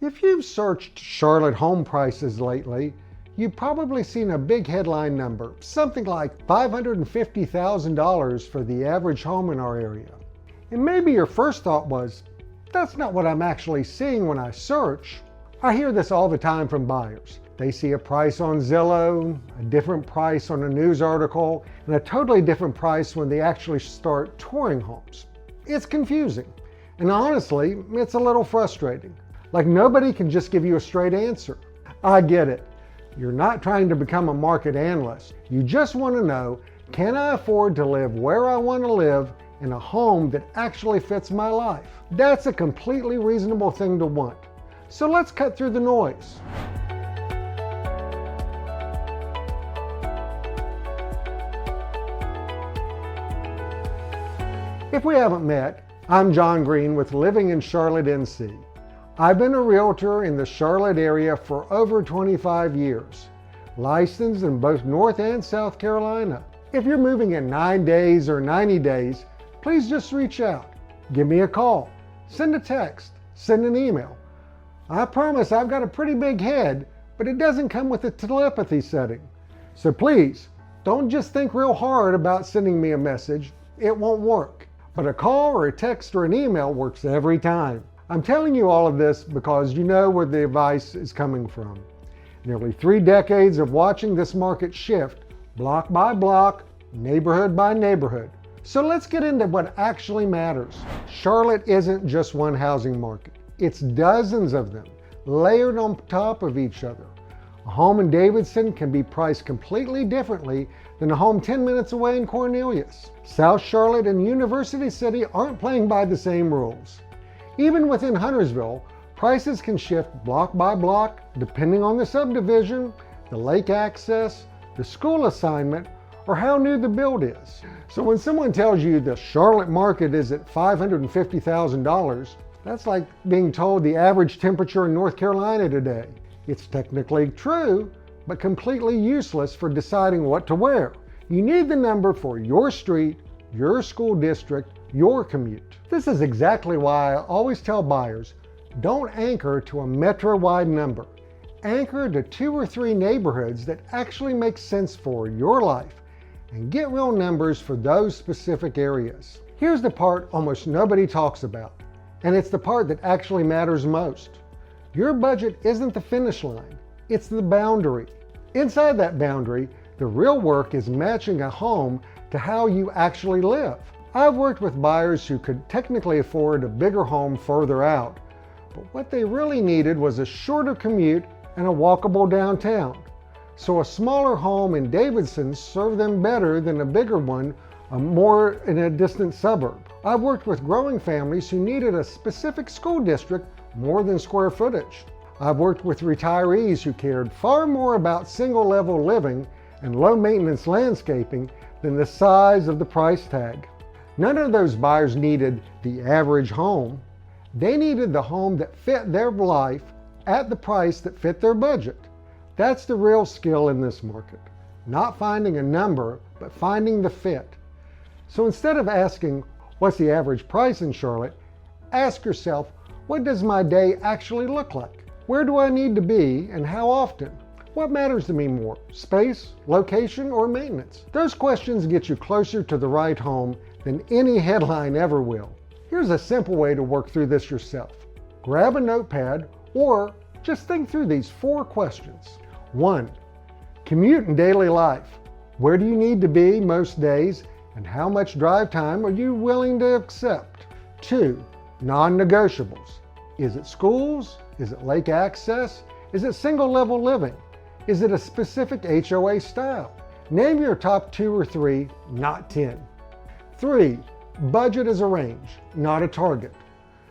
If you've searched Charlotte home prices lately, you've probably seen a big headline number, something like $550,000 for the average home in our area. And maybe your first thought was, that's not what I'm actually seeing when I search. I hear this all the time from buyers. They see a price on Zillow, a different price on a news article, and a totally different price when they actually start touring homes. It's confusing, and honestly, it's a little frustrating. Like nobody can just give you a straight answer. I get it. You're not trying to become a market analyst. You just want to know, can I afford to live where I want to live in a home that actually fits my life? That's a completely reasonable thing to want. So let's cut through the noise. If we haven't met, I'm John Green with Living in Charlotte, NC. I've been a realtor in the Charlotte area for over 25 years, licensed in both North and South Carolina. If you're moving in 9 days or 90 days, please just reach out. Give me a call, send a text, send an email. I promise I've got a pretty big head, but it doesn't come with a telepathy setting. So please, don't just think real hard about sending me a message. It won't work. But a call or a text or an email works every time. I'm telling you all of this because you know where the advice is coming from. Nearly 3 decades of watching this market shift, block by block, neighborhood by neighborhood. So let's get into what actually matters. Charlotte isn't just one housing market. It's dozens of them, layered on top of each other. A home in Davidson can be priced completely differently than a home 10 minutes away in Cornelius. South Charlotte and University City aren't playing by the same rules. Even within Huntersville, prices can shift block by block depending on the subdivision, the lake access, the school assignment, or how new the build is. So when someone tells you the Charlotte market is at $550,000, that's like being told the average temperature in North Carolina today. It's technically true, but completely useless for deciding what to wear. You need the number for your street, your school district, your commute. This is exactly why I always tell buyers, don't anchor to a metro-wide number. Anchor to 2 or 3 neighborhoods that actually make sense for your life and get real numbers for those specific areas. Here's the part almost nobody talks about, and it's the part that actually matters most. Your budget isn't the finish line, it's the boundary. Inside that boundary, the real work is matching a home to how you actually live. I've worked with buyers who could technically afford a bigger home further out, but what they really needed was a shorter commute and a walkable downtown. So a smaller home in Davidson served them better than a bigger one, more in a distant suburb. I've worked with growing families who needed a specific school district more than square footage. I've worked with retirees who cared far more about single-level living and low-maintenance landscaping than the size of the price tag. None of those buyers needed the average home. They needed the home that fit their life at the price that fit their budget. That's the real skill in this market. Not finding a number, but finding the fit. So instead of asking, what's the average price in Charlotte? Ask yourself, what does my day actually look like? Where do I need to be and how often? What matters to me more, space, location, or maintenance? Those questions get you closer to the right home than any headline ever will. Here's a simple way to work through this yourself. Grab a notepad or just think through these 4 questions. 1. Commute and daily life. Where do you need to be most days and how much drive time are you willing to accept? 2. Non-negotiables. Is it schools? Is it lake access? Is it single-level living? Is it a specific HOA style? Name your top 2 or 3, not 10. 3. Budget is a range, not a target.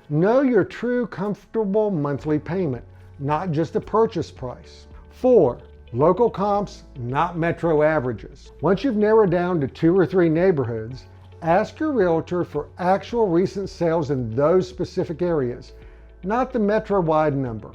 Know your true comfortable monthly payment, not just a purchase price. 4. Local comps, not metro averages. Once you've narrowed down to 2 or 3 neighborhoods, ask your realtor for actual recent sales in those specific areas, not the metro-wide number.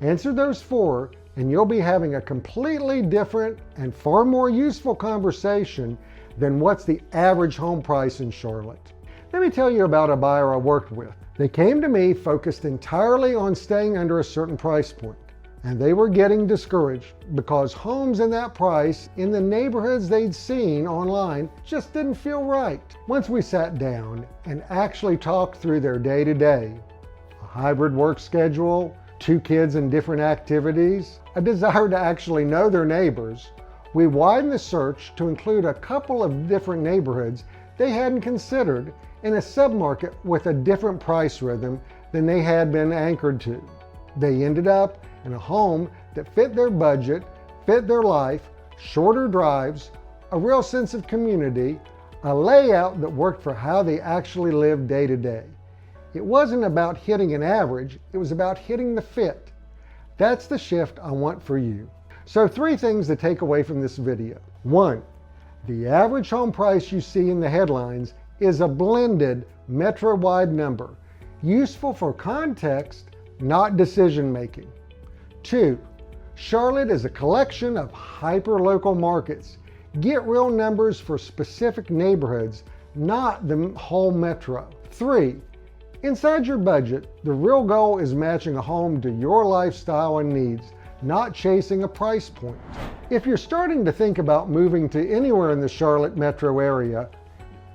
Answer those 4 and you'll be having a completely different and far more useful conversation than what's the average home price in Charlotte. Let me tell you about a buyer I worked with. They came to me focused entirely on staying under a certain price point, and they were getting discouraged because homes in that price in the neighborhoods they'd seen online just didn't feel right. Once we sat down and actually talked through their day-to-day, a hybrid work schedule, 2 kids in different activities, a desire to actually know their neighbors, we widened the search to include a couple of different neighborhoods they hadn't considered in a submarket with a different price rhythm than they had been anchored to. They ended up in a home that fit their budget, fit their life, shorter drives, a real sense of community, a layout that worked for how they actually lived day to day. It wasn't about hitting an average, it was about hitting the fit. That's the shift I want for you. So 3 things to take away from this video. 1, the average home price you see in the headlines is a blended metro-wide number, useful for context, not decision making. 2, Charlotte is a collection of hyper-local markets. Get real numbers for specific neighborhoods, not the whole metro. 3, inside your budget, the real goal is matching a home to your lifestyle and needs, not chasing a price point. If you're starting to think about moving to anywhere in the Charlotte metro area,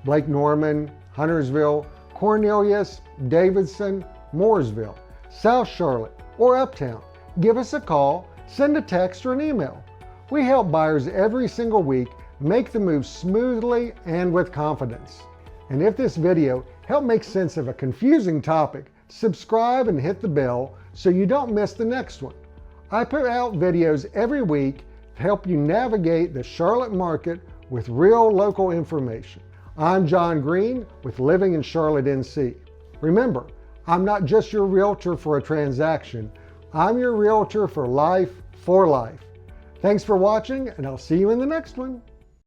Lake Norman, Huntersville, Cornelius, Davidson, Mooresville, South Charlotte, or Uptown, give us a call, send a text or an email. We help buyers every single week make the move smoothly and with confidence. And if this video helped make sense of a confusing topic, subscribe and hit the bell so you don't miss the next one. I put out videos every week to help you navigate the Charlotte market with real local information. I'm John Green with Living in Charlotte, NC. Remember, I'm not just your realtor for a transaction. I'm your realtor for life, for life. Thanks for watching, and I'll see you in the next one.